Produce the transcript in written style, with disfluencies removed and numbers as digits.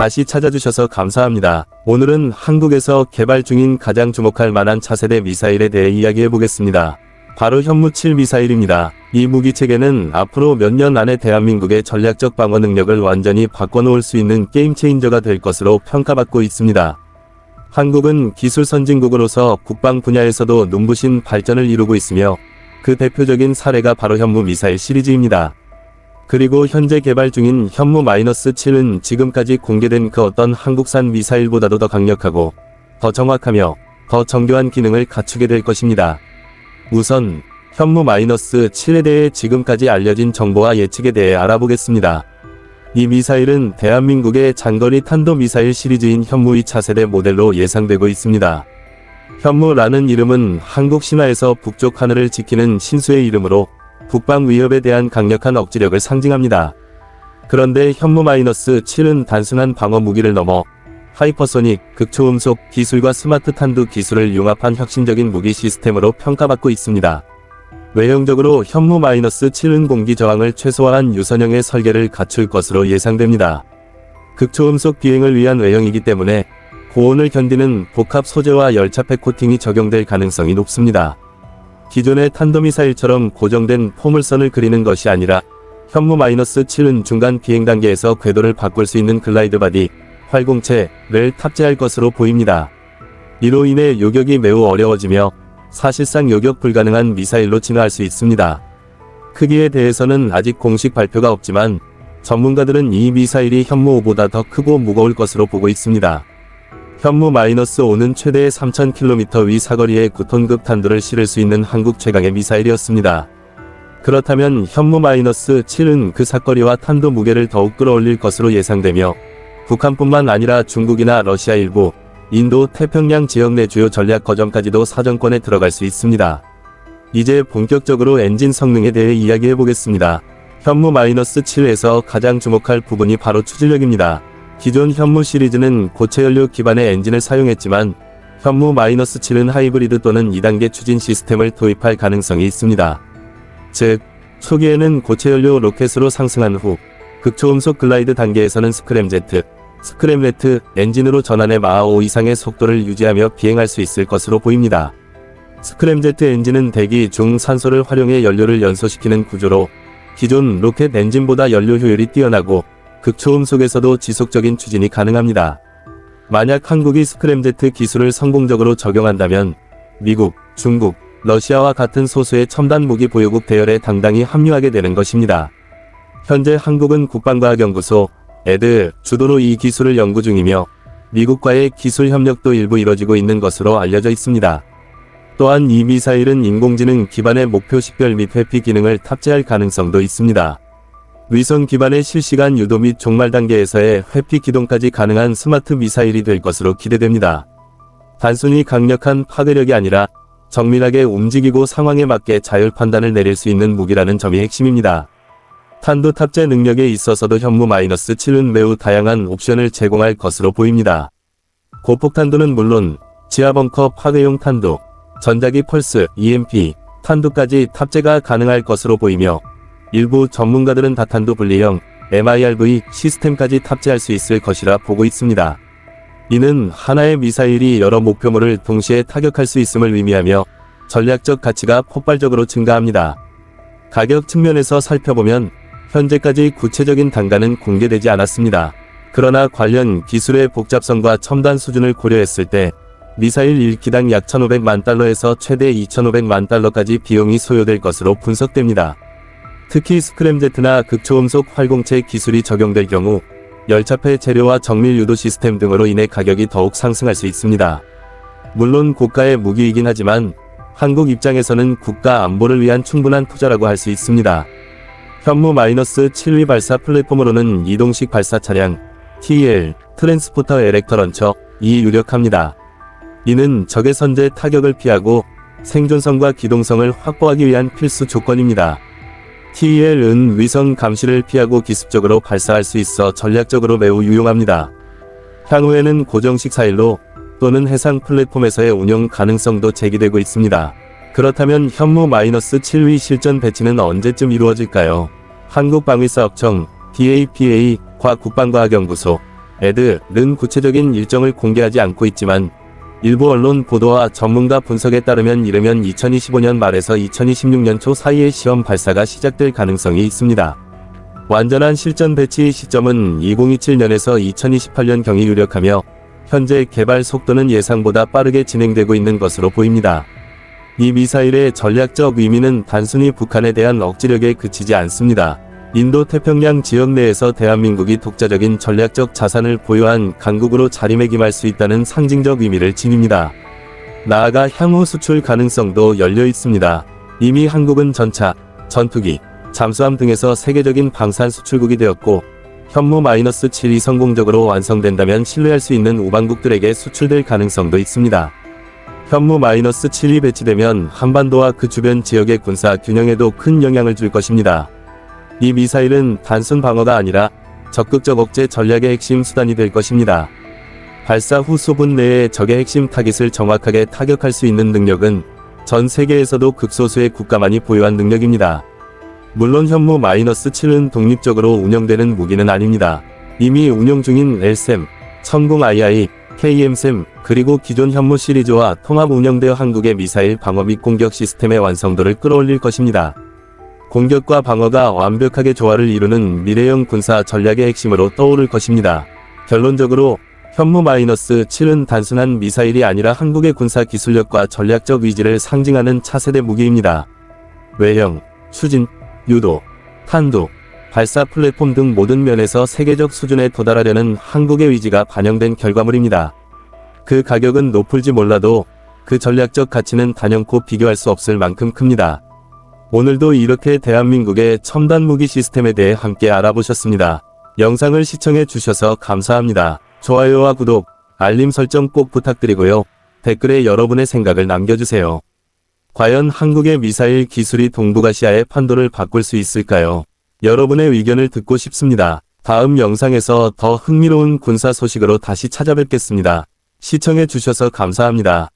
다시 찾아주셔서 감사합니다. 오늘은 한국에서 개발 중인 가장 주목할 만한 차세대 미사일에 대해 이야기해보겠습니다. 바로 현무7 미사일입니다. 이 무기체계는 앞으로 몇 년 안에 대한민국의 전략적 방어 능력을 완전히 바꿔놓을 수 있는 게임 체인저가 될 것으로 평가받고 있습니다. 한국은 기술 선진국으로서 국방 분야에서도 눈부신 발전을 이루고 있으며 그 대표적인 사례가 바로 현무 미사일 시리즈입니다. 그리고 현재 개발 중인 현무-7은 지금까지 공개된 그 어떤 한국산 미사일보다도 더 강력하고 더 정확하며 더 정교한 기능을 갖추게 될 것입니다. 우선 현무-7에 대해 지금까지 알려진 정보와 예측에 대해 알아보겠습니다. 이 미사일은 대한민국의 장거리 탄도미사일 시리즈인 현무 2차세대 모델로 예상되고 있습니다. 현무라는 이름은 한국 신화에서 북쪽 하늘을 지키는 신수의 이름으로 북방 위협에 대한 강력한 억지력을 상징합니다. 그런데 현무-7은 단순한 방어 무기를 넘어 하이퍼소닉, 극초음속 기술과 스마트 탄두 기술을 융합한 혁신적인 무기 시스템으로 평가받고 있습니다. 외형적으로 현무-7은 공기 저항을 최소화한 유선형의 설계를 갖출 것으로 예상됩니다. 극초음속 비행을 위한 외형이기 때문에 고온을 견디는 복합 소재와 열차팩 코팅이 적용될 가능성이 높습니다. 기존의 탄도미사일처럼 고정된 포물선을 그리는 것이 아니라 현무-7은 중간 비행 단계에서 궤도를 바꿀 수 있는 글라이드 바디, 활공체를 탑재할 것으로 보입니다. 이로 인해 요격이 매우 어려워지며 사실상 요격 불가능한 미사일로 진화할 수 있습니다. 크기에 대해서는 아직 공식 발표가 없지만 전문가들은 이 미사일이 현무5보다 더 크고 무거울 것으로 보고 있습니다. 현무-5는 최대 3000km 위 사거리의 9톤급 탄두를 실을 수 있는 한국 최강의 미사일이었습니다. 그렇다면 현무-7은 그 사거리와 탄두 무게를 더욱 끌어올릴 것으로 예상되며 북한뿐만 아니라 중국이나 러시아 일부, 인도 태평양 지역 내 주요 전략 거점까지도 사정권에 들어갈 수 있습니다. 이제 본격적으로 엔진 성능에 대해 이야기해보겠습니다. 현무-7에서 가장 주목할 부분이 바로 추진력입니다. 기존 현무 시리즈는 고체연료 기반의 엔진을 사용했지만 현무-7은 하이브리드 또는 2단계 추진 시스템을 도입할 가능성이 있습니다. 즉, 초기에는 고체연료 로켓으로 상승한 후 극초음속 글라이드 단계에서는 스크램제트 엔진으로 전환해 마하 5 이상의 속도를 유지하며 비행할 수 있을 것으로 보입니다. 스크램제트 엔진은 대기 중 산소를 활용해 연료를 연소시키는 구조로 기존 로켓 엔진보다 연료 효율이 뛰어나고 극초음속에서도 지속적인 추진이 가능합니다. 만약 한국이 스크램제트 기술을 성공적으로 적용한다면 미국, 중국, 러시아와 같은 소수의 첨단 무기 보유국 대열에 당당히 합류하게 되는 것입니다. 현재 한국은 국방과학연구소 ED 주도로 이 기술을 연구 중이며 미국과의 기술 협력도 일부 이뤄지고 있는 것으로 알려져 있습니다. 또한 이 미사일은 인공지능 기반의 목표 식별 및 회피 기능을 탑재할 가능성도 있습니다. 위성 기반의 실시간 유도 및 종말 단계에서의 회피 기동까지 가능한 스마트 미사일이 될 것으로 기대됩니다. 단순히 강력한 파괴력이 아니라 정밀하게 움직이고 상황에 맞게 자율 판단을 내릴 수 있는 무기라는 점이 핵심입니다. 탄두 탑재 능력에 있어서도 현무-7은 매우 다양한 옵션을 제공할 것으로 보입니다. 고폭탄두는 물론 지하벙커 파괴용 탄두, 전자기 펄스, EMP, 탄두까지 탑재가 가능할 것으로 보이며 일부 전문가들은 다탄두 분리형 MIRV 시스템까지 탑재할 수 있을 것이라 보고 있습니다. 이는 하나의 미사일이 여러 목표물을 동시에 타격할 수 있음을 의미하며 전략적 가치가 폭발적으로 증가합니다. 가격 측면에서 살펴보면 현재까지 구체적인 단가는 공개되지 않았습니다. 그러나 관련 기술의 복잡성과 첨단 수준을 고려했을 때 미사일 1기당 약 1,500만 달러에서 최대 2,500만 달러까지 비용이 소요될 것으로 분석됩니다. 특히 스크램제트나 극초음속 활공체 기술이 적용될 경우 열차폐 재료와 정밀 유도 시스템 등으로 인해 가격이 더욱 상승할 수 있습니다. 물론 고가의 무기이긴 하지만 한국 입장에서는 국가 안보를 위한 충분한 투자라고 할 수 있습니다. 현무-7위 발사 플랫폼으로는 이동식 발사 차량, TEL, 트랜스포터 에렉터 런처이 유력합니다. 이는 적의 선제 타격을 피하고 생존성과 기동성을 확보하기 위한 필수 조건입니다. TEL은 위성 감시를 피하고 기습적으로 발사할 수 있어 전략적으로 매우 유용합니다. 향후에는 고정식 사일로 또는 해상 플랫폼에서의 운영 가능성도 제기되고 있습니다. 그렇다면 현무-7위 실전 배치는 언제쯤 이루어질까요? 한국방위사업청, DAPA, 국방과학연구소, 에드는 구체적인 일정을 공개하지 않고 있지만 일부 언론 보도와 전문가 분석에 따르면 이르면 2025년 말에서 2026년 초 사이에 시험 발사가 시작될 가능성이 있습니다. 완전한 실전 배치 시점은 2027년에서 2028년경이 유력하며 현재 개발 속도는 예상보다 빠르게 진행되고 있는 것으로 보입니다. 이 미사일의 전략적 의미는 단순히 북한에 대한 억지력에 그치지 않습니다. 인도 태평양 지역 내에서 대한민국이 독자적인 전략적 자산을 보유한 강국으로 자리매김할 수 있다는 상징적 의미를 지닙니다. 나아가 향후 수출 가능성도 열려 있습니다. 이미 한국은 전차, 전투기, 잠수함 등에서 세계적인 방산 수출국이 되었고 현무-7이 성공적으로 완성된다면 신뢰할 수 있는 우방국들에게 수출될 가능성도 있습니다. 현무-7이 배치되면 한반도와 그 주변 지역의 군사 균형에도 큰 영향을 줄 것입니다. 이 미사일은 단순 방어가 아니라 적극적 억제 전략의 핵심 수단이 될 것입니다. 발사 후 소분 내의 적의 핵심 타깃을 정확하게 타격할 수 있는 능력은 전 세계에서도 극소수의 국가만이 보유한 능력입니다. 물론 현무-7은 독립적으로 운영되는 무기는 아닙니다. 이미 운영 중인 LSAM, 천공-II, KMSAM, 그리고 기존 현무 시리즈와 통합 운영되어 한국의 미사일 방어 및 공격 시스템의 완성도를 끌어올릴 것입니다. 공격과 방어가 완벽하게 조화를 이루는 미래형 군사 전략의 핵심으로 떠오를 것입니다. 결론적으로 현무-7은 단순한 미사일이 아니라 한국의 군사 기술력과 전략적 의지를 상징하는 차세대 무기입니다. 외형, 추진, 유도, 탄도, 발사 플랫폼 등 모든 면에서 세계적 수준에 도달하려는 한국의 의지가 반영된 결과물입니다. 그 가격은 높을지 몰라도 그 전략적 가치는 단연코 비교할 수 없을 만큼 큽니다. 오늘도 이렇게 대한민국의 첨단 무기 시스템에 대해 함께 알아보셨습니다. 영상을 시청해 주셔서 감사합니다. 좋아요와 구독, 알림 설정 꼭 부탁드리고요. 댓글에 여러분의 생각을 남겨주세요. 과연 한국의 미사일 기술이 동북아시아의 판도를 바꿀 수 있을까요? 여러분의 의견을 듣고 싶습니다. 다음 영상에서 더 흥미로운 군사 소식으로 다시 찾아뵙겠습니다. 시청해 주셔서 감사합니다.